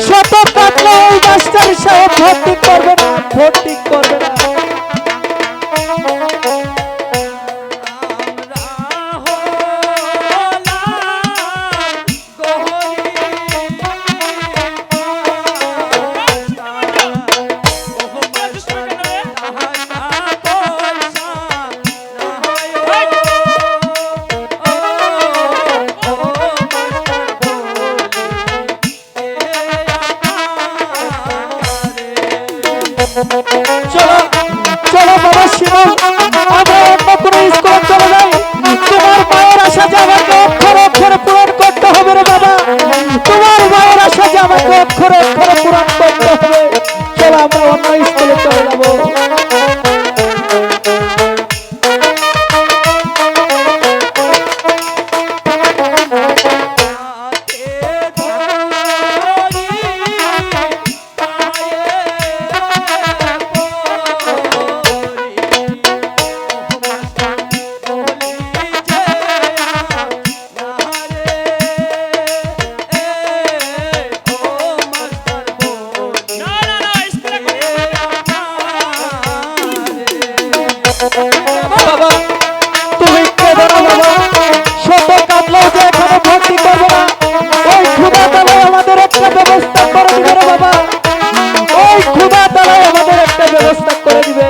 শত কাটলো ওই মাস্টার সাহেব ভর্তি করবে না, ভর্তি করবে না। চলো চলো বাবা শিবম, আমরা অন্য কোনো স্কুলে চলে যাই। তোমার মায়ের আশা যে আমাকে অক্ষরে অক্ষরে পূরণ করতে হবে রে বাবা, তোমার মায়ের আশা যে আমাকে অক্ষরে অক্ষরে পূরণ করতে হবে। চলো আমরা অন্য স্কুলে চলে যাবো। বাবা তুমি কেঁদো না বাবা, শত কাটলেও যে এখানে ভর্তি করবো না। ওই ক্ষুধা তালায় আমাদের একটা ব্যবস্থা করে দিবে রে বাবা, ওই ক্ষুধা তালায় আমাদের একটা ব্যবস্থা করে দিবে।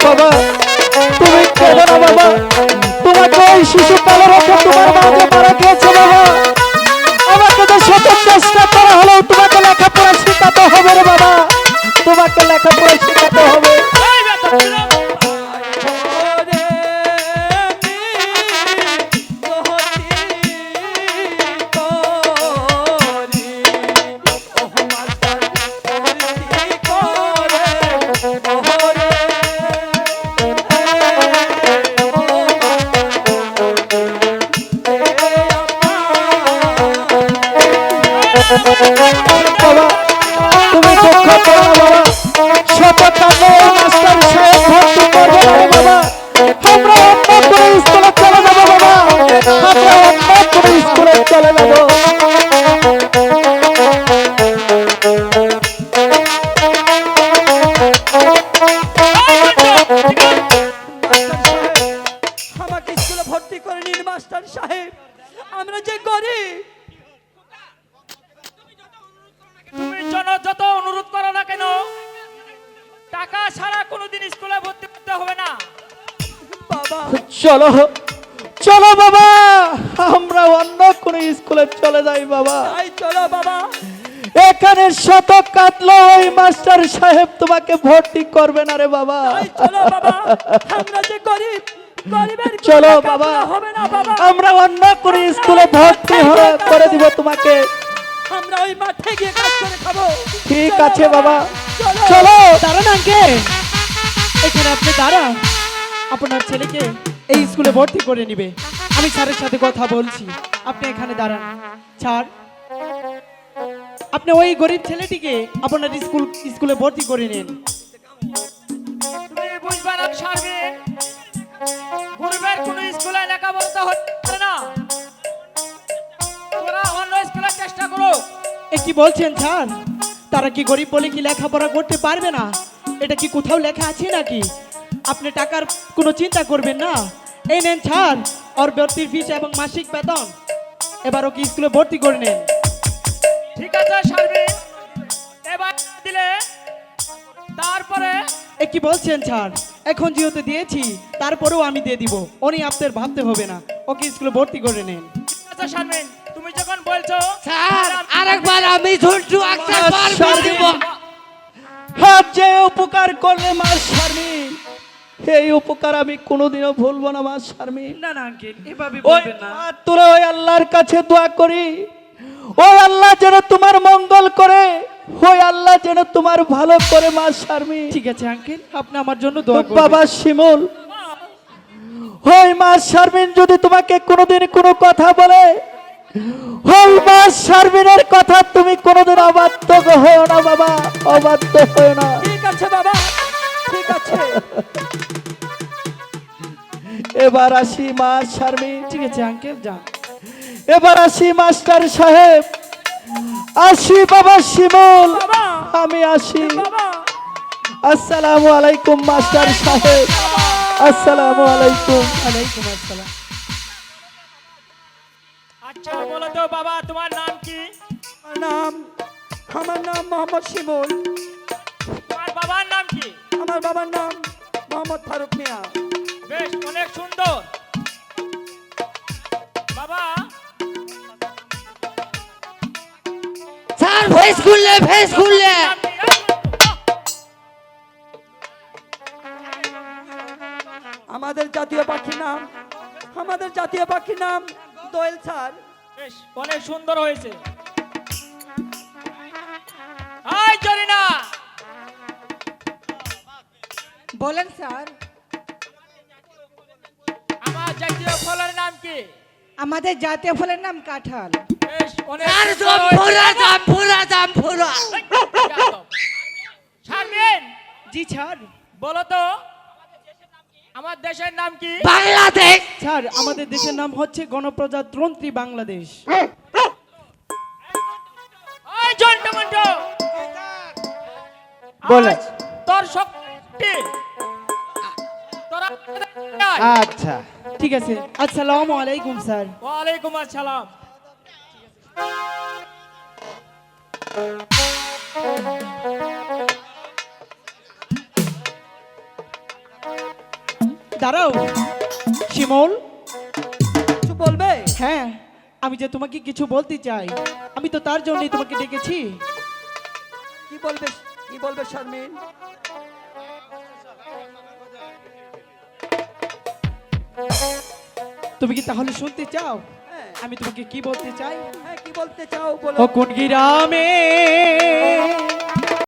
বাবা তুমি কেঁদো না বাবা, তোমাকে ওই শিশুকালে রেখে তোমার মা যে মারা গিয়েছে বাবা, আমাকে তো শত চেষ্টা করা হলেও তোমাকে লেখাপড়া শেখাতে হবে রে বাবা, তোমাকে লেখাপড়া শেখাতে হবে। বাবা তুমি দুঃখ করো না বাবা, শত কাটলো ওই মাস্টার সাহেব ভর্তি করবে না রে বাবা, আমরা অন্য কোনো স্কুলে চলে যাবো বাবা, আমরা অন্য কোনো স্কুলে চলে যাবো। আমাকে স্কুলে ভর্তি করে নিন মাস্টার সাহেব, আমরা যে গরিব। তুমি যত অনুরোধ করো না কেন, টাকা ছাড়া কোনোদিন স্কুলে ভর্তি করতে হবে না। বাবা চলো চলো বাবা, আমরা অন্য কোনো স্কুলে চলে যাই বাবা। তাই চলো বাবা, এখানে শত কাটলো ওই মাস্টার সাহেব তোমাকে ভর্তি করবে না রে বাবা। তাই চলো বাবা, আমরা যে গরিব, গরিবের কোনো চলো লেখাপড়া বাবা, হবে না বাবা, আমরা অন্য কোনো স্কুলে ভর্তি করে দিব তোমাকে। আমরা ওই মাঠে গিয়ে কাজ করে খাবো। ঠিক চলো আছে বাবা, চলো। চলো। দাঁড়ান আঙ্কে, এখানে আপনি দাঁড়ান, আপনার ছেলেকে এই স্কুলে ভর্তি করে নিবে। আমি স্যারের সাথে কথা বলছি, আপনি এখানে দাঁড়ান। স্যার, আপনি ওই গরিব ছেলেটিকে আপনার স্কুলে ভর্তি করে নিন। তুমি বুঝবে না শারমিন, গরিবের কোনো স্কুলে লেখাপড়া তো হচ্ছে না, তোরা অন্য স্কুলে চেষ্টা করো। এ কি বলছেন স্যার? তারা কি গরিব বলে কি লেখাপড়া করতে পারবে না? এটা কি কোথাও লেখা আছে নাকি? আপনি টাকার কোনো চিন্তা করবেন না, এই নেন স্যার ওর ভর্তির ফিস এবং মাসিক বেতন, এবার ওকে স্কুলে ভর্তি করে নেন। ঠিক আছে শারমিন, এবার দিলে তারপরে। এ কি বলছেন স্যার? এখন যেহেতু দিয়েছি তারপরেও আমি দিয়ে দিব, উনি আপনার ভাবতে হবে না, ওকে স্কুলে ভর্তি করে নেন। ঠিক আছে শারমিন, তুমি যখন বলছো। স্যার আরেকবার আমি ঝুন্টু আক্তার পার করে দিব। হাত যে উপকার করলে মা শারমিন, এই উপকার আমি কোনোদিনও ভুলবো না মা শারমিন। না না আঙ্কেল, এভাবে ওই বলবেন না। আর তোরা ওই আল্লাহর কাছে দোয়া করি, ওই আল্লাহ যেন তোমার মঙ্গল করে, ওই আল্লাহ যেন তোমার ভালো করে মা শারমিন। ঠিক আছে আঙ্কেল, আপনি আমার জন্য দোয়া করবেন। বাবা শিমুল, ওই মা শারমিন যদি তোমাকে কোনোদিন কোনো কথা বলে, ওই মা শারমিনের কথা তুমি কোনোদিন অবাধ্য হও না বাবা, অবাধ্য হও না। ঠিক আছে বাবা, ঠিক আছে। এবার আসি মা শারমিন, ঠিক আছে আঙ্কেল, যান। এবার আসি মাস্টার সাহেব, আসি বাবা শিমুল, বাবা, আমি আসি। বাবা, আসসালামু আলাইকুম মাস্টার সাহেব, আসসালামু আলাইকুম। ওয়ালাইকুম আসসালাম। আচ্ছা বলো তো বাবা, তোমার নাম কি? আমার নাম মোহাম্মদ শিমুল। তোমার বাবার নাম কি? আমার বাবার নাম মোহাম্মদ ফারুক মিয়া। বেশ, অনেক সুন্দর। বাবা, স্যার ফেস খুললে, ফেস খুললে। নাম কি? আমাদের জাতীয় পাখির নাম, আমাদের জাতীয় পাখির নাম দোয়েল স্যার। বেশ, অনেক সুন্দর হয়েছে। হাই জরিনা, বলেন স্যার। আমার জাতীয় ফলের নাম কি? আমাদের জাতীয় ফলের নাম কাঁঠাল। বেশ, অনেক স্যার সুন্দর হয়েছে। জামফুরা, জামফুরা। শারমিন, জি স্যার। বলো তো আমার দেশের নাম কি? বাংলাদেশ। স্যার, আমাদের দেশের নাম হচ্ছে গণপ্রজাতন্ত্রী বাংলাদেশ। ওই জন্টু মন্টু, বলে। আজ তোর শক্তি তোরা আচ্ছা, ঠিক আছে, আসসালামু আলাইকুম স্যার। ওয়ালাইকুম আসসালাম। দাঁড়াও শিমুল। কিছু বলবে? হ্যাঁ, আমি যে তোমাকে কিছু বলতে চাই, আমি তো তার জন্যই তোমাকে ডেকেছি। কি বলবে, কি বলবে শারমিন? তুমি কি তাহলে শুনতে চাও হ্যাঁ, আমি তোমাকে কি বলতে চাই? হ্যাঁ, কি বলতে চাও বলো। ও কোন গ্রামে